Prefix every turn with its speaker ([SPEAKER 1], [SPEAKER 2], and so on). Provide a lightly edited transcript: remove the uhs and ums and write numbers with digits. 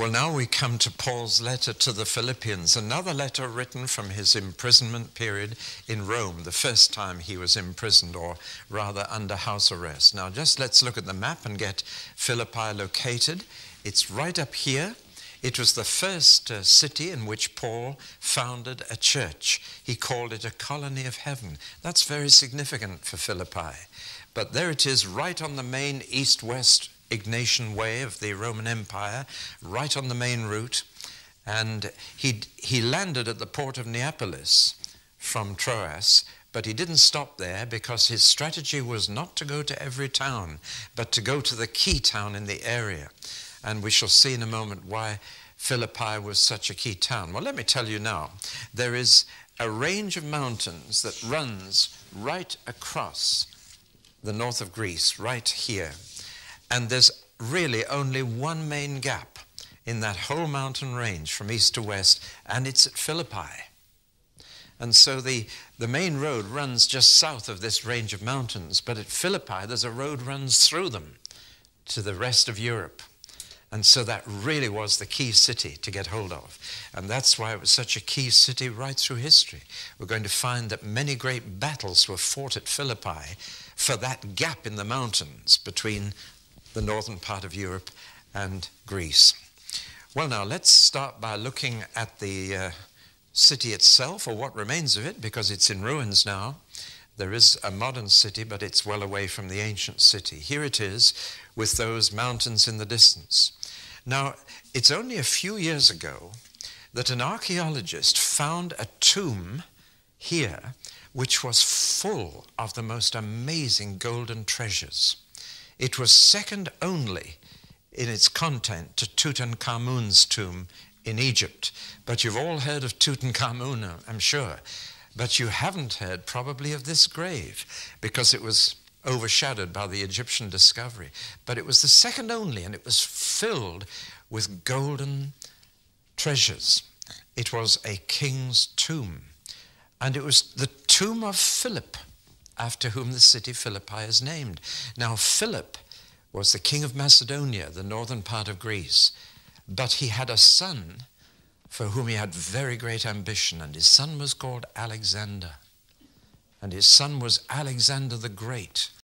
[SPEAKER 1] Well, now we come to Paul's letter to the Philippians, another letter written from his imprisonment period in Rome, the first time he was imprisoned, or rather under house arrest. Now, just let's look at the map and get Philippi located. It's right up here. It was the first city in which Paul founded a church. He called it a colony of heaven. That's very significant for Philippi. But there it is, right on the main east-west Ignatian way of the Roman Empire, right on the main route. And he landed at the port of Neapolis from Troas, but he didn't stop there because his strategy was not to go to every town, but to go to the key town in the area. And we shall see in a moment why Philippi was such a key town. Well, let me tell you now, there is a range of mountains that runs right across the north of Greece, right here. And there's really only one main gap in that whole mountain range from east to west, and it's at Philippi. And so the main road runs just south of this range of mountains, but at Philippi there's a road runs through them to the rest of Europe. And so that really was the key city to get hold of. And that's why it was such a key city right through history. We're going to find that many great battles were fought at Philippi for that gap in the mountains between the northern part of Europe and Greece. Well, now let's start by looking at the city itself, or what remains of it, because it's in ruins now. There is a modern city, but it's well away from the ancient city. Here it is, with those mountains in the distance. Now, it's only a few years ago that an archaeologist found a tomb here which was full of the most amazing golden treasures. It was second only in its content to Tutankhamun's tomb in Egypt. But you've all heard of Tutankhamun, I'm sure. But you haven't heard probably of this grave, because it was overshadowed by the Egyptian discovery. But it was the second only, and it was filled with golden treasures. It was a king's tomb. And it was the tomb of Philip, after whom the city Philippi is named. Now, Philip was the king of Macedonia, the northern part of Greece, but he had a son for whom he had very great ambition, and his son was called Alexander. And his son was Alexander the Great.